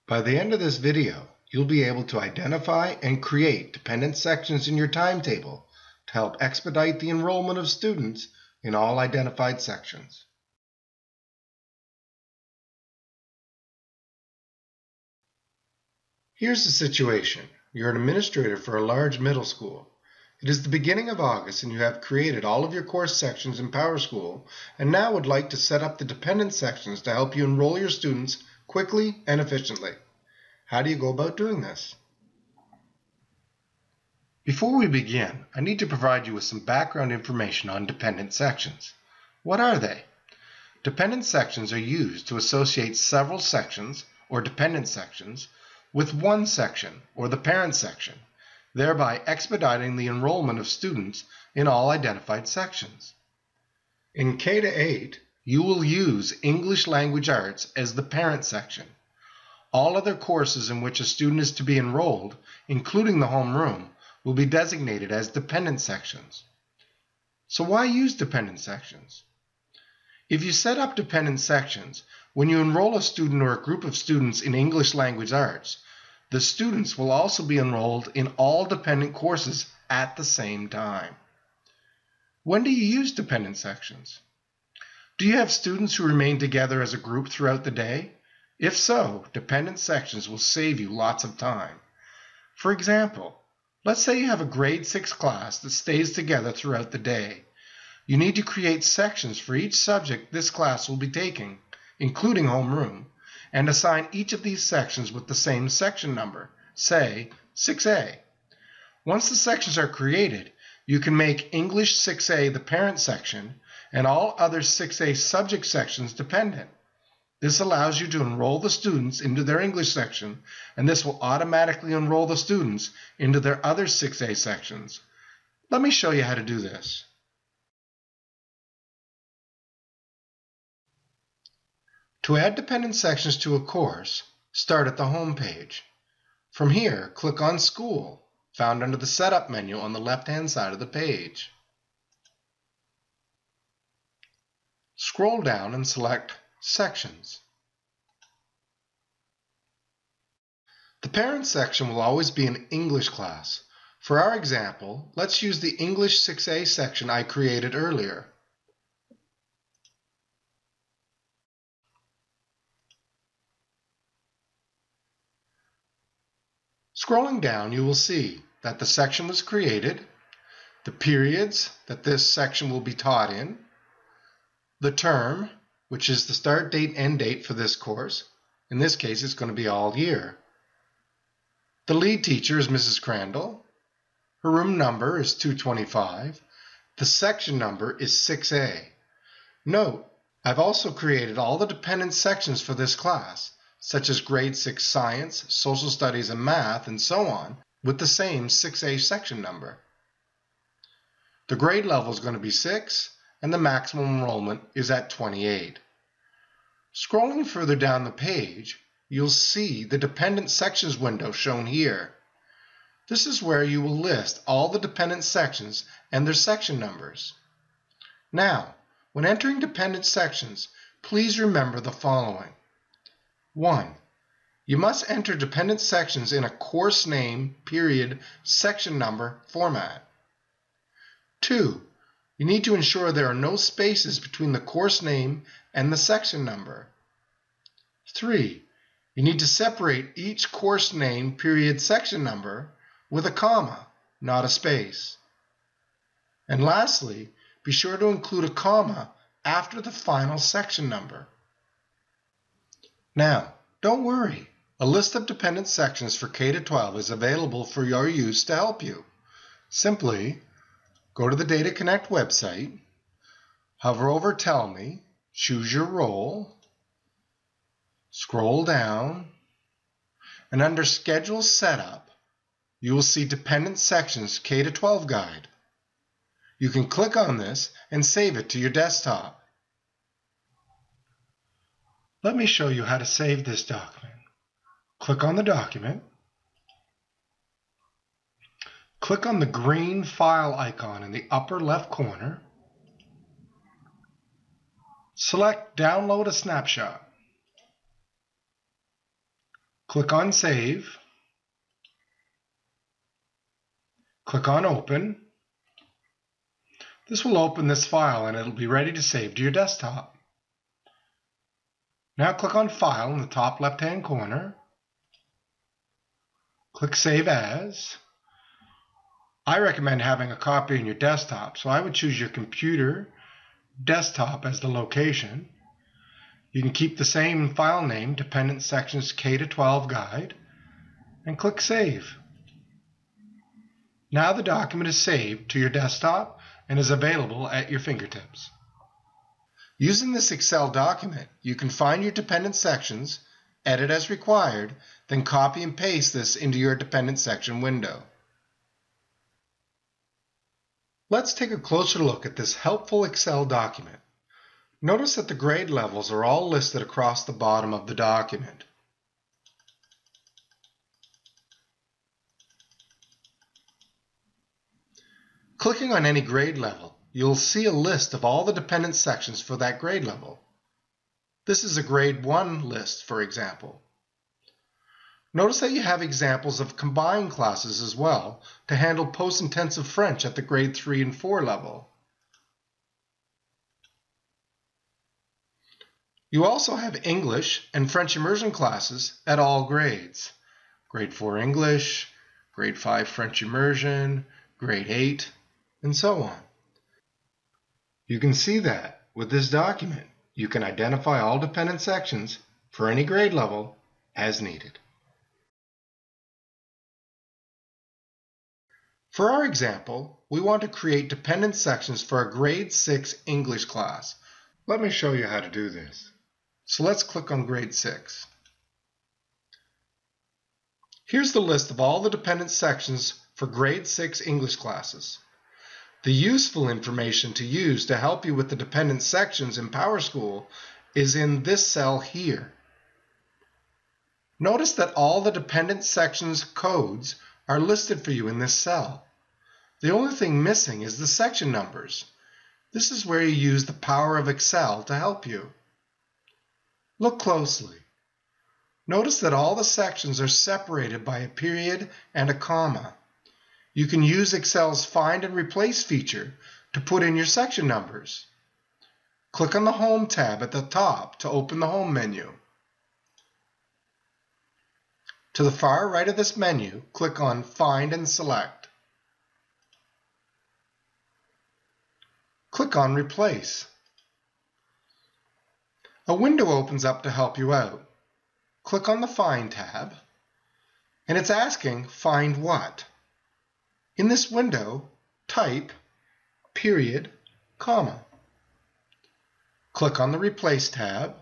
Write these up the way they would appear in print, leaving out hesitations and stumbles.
By the end of this video, you'll be able to identify and create dependent sections in your timetable to help expedite the enrollment of students in all identified sections. Here's the situation. You're an administrator for a large middle school. It is the beginning of August and you have created all of your course sections in PowerSchool and now would like to set up the dependent sections to help you enroll your students quickly and efficiently. How do you go about doing this? Before we begin, I need to provide you with some background information on dependent sections. What are they? Dependent sections are used to associate several sections, or dependent sections, with one section, or the parent section, thereby expediting the enrollment of students in all identified sections. In K-8, you will use English Language Arts as the parent section. All other courses in which a student is to be enrolled, including the homeroom, will be designated as dependent sections. So why use dependent sections? If you set up dependent sections, when you enroll a student or a group of students in English Language Arts, the students will also be enrolled in all dependent courses at the same time. When do you use dependent sections? Do you have students who remain together as a group throughout the day? If so, dependent sections will save you lots of time. For example, let's say you have a grade 6 class that stays together throughout the day. You need to create sections for each subject this class will be taking, including homeroom, and assign each of these sections with the same section number, say 6A. Once the sections are created, you can make English 6A the parent section and all other 6A subject sections dependent. This allows you to enroll the students into their English section, and this will automatically enroll the students into their other 6A sections. Let me show you how to do this. To add dependent sections to a course, start at the home page. From here, click on School, found under the Setup menu on the left-hand side of the page. Scroll down and select Sections. The parent section will always be an English class. For our example, let's use the English 6A section I created earlier. Scrolling down, you will see that the section was created, the periods that this section will be taught in, the term, which is the start date, end date for this course. In this case, it's going to be all year. The lead teacher is Mrs. Crandall. Her room number is 225. The section number is 6A. Note, I've also created all the dependent sections for this class, such as grade 6 science, social studies, and math, and so on, with the same 6A section number. The grade level is going to be 6, and the maximum enrollment is at 28. Scrolling further down the page, you'll see the dependent sections window shown here. This is where you will list all the dependent sections and their section numbers. Now, when entering dependent sections, please remember the following. 1. You must enter dependent sections in a course name, period, section number format. 2. You need to ensure there are no spaces between the course name and the section number. 3. You need to separate each course name, period, section number with a comma, not a space. And lastly, be sure to include a comma after the final section number. Now, don't worry. A list of dependent sections for K-12 is available for your use to help you. Simply go to the Data Connect website, hover over Tell Me, choose your role, scroll down, and under Schedule Setup, you will see Dependent Sections K-12 Guide. You can click on this and save it to your desktop. Let me show you how to save this document. Click on the document. Click on the green file icon in the upper left corner. Select Download a Snapshot. Click on Save. Click on Open. This will open this file and it'll be ready to save to your desktop. Now click on File in the top left-hand corner. Click Save As. I recommend having a copy in your desktop, so I would choose your computer desktop as the location. You can keep the same file name, Dependent Sections K-12 Guide, and click Save. Now the document is saved to your desktop and is available at your fingertips. Using this Excel document, you can find your dependent sections, edit as required, then copy and paste this into your dependent section window. Let's take a closer look at this helpful Excel document. Notice that the grade levels are all listed across the bottom of the document. Clicking on any grade level, you'll see a list of all the dependent sections for that grade level. This is a grade 1 list, for example. Notice that you have examples of combined classes as well to handle post-intensive French at the grade 3 and 4 level. You also have English and French immersion classes at all grades. Grade 4 English, grade 5 French immersion, grade 8, and so on. You can see that with this document, you can identify all dependent sections for any grade level as needed. For our example, we want to create dependent sections for a grade 6 English class. Let me show you how to do this. So let's click on grade 6. Here's the list of all the dependent sections for grade 6 English classes. The useful information to use to help you with the dependent sections in PowerSchool is in this cell here. Notice that all the dependent sections codes are listed for you in this cell. The only thing missing is the section numbers. This is where you use the power of Excel to help you. Look closely. Notice that all the sections are separated by a period and a comma. You can use Excel's Find and Replace feature to put in your section numbers. Click on the Home tab at the top to open the Home menu. To the far right of this menu, click on Find and select. Click on Replace. A window opens up to help you out. Click on the Find tab, and it's asking Find what? In this window, type period, comma. Click on the Replace tab.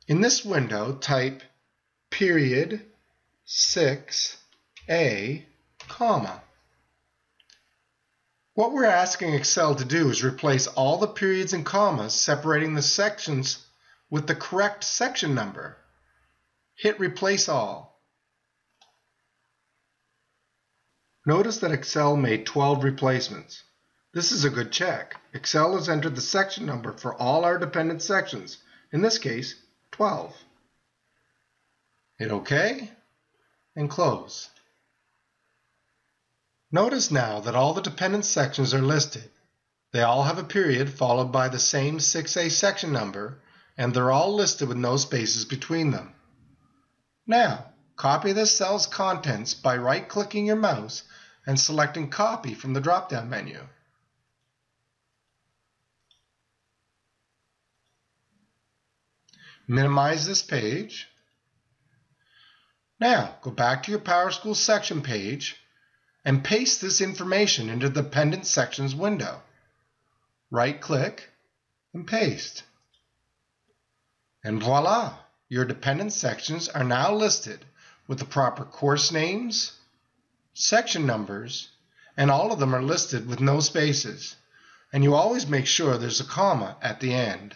In this window, type period 6A, comma. What we're asking Excel to do is replace all the periods and commas separating the sections with the correct section number. Hit Replace All. Notice that Excel made 12 replacements. This is a good check. Excel has entered the section number for all our dependent sections, in this case, 12. Hit OK and close. Notice now that all the dependent sections are listed. They all have a period followed by the same 6A section number, and they're all listed with no spaces between them. Now, copy this cell's contents by right-clicking your mouse and selecting Copy from the drop-down menu. Minimize this page. Now, go back to your PowerSchool section page and paste this information into the Dependent Sections window. Right-click and paste. And voila! Your dependent sections are now listed with the proper course names, section numbers, and all of them are listed with no spaces. And you always make sure there's a comma at the end.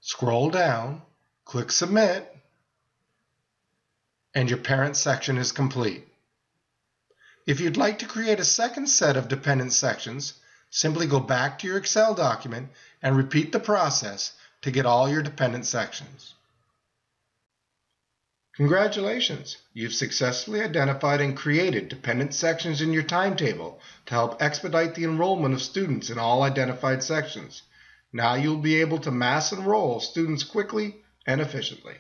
Scroll down, click Submit, and your parent section is complete. If you'd like to create a second set of dependent sections, Simply go back to your Excel document and repeat the process to get all your dependent sections. Congratulations! You've successfully identified and created dependent sections in your timetable to help expedite the enrollment of students in all identified sections. Now you'll be able to mass enroll students quickly and efficiently.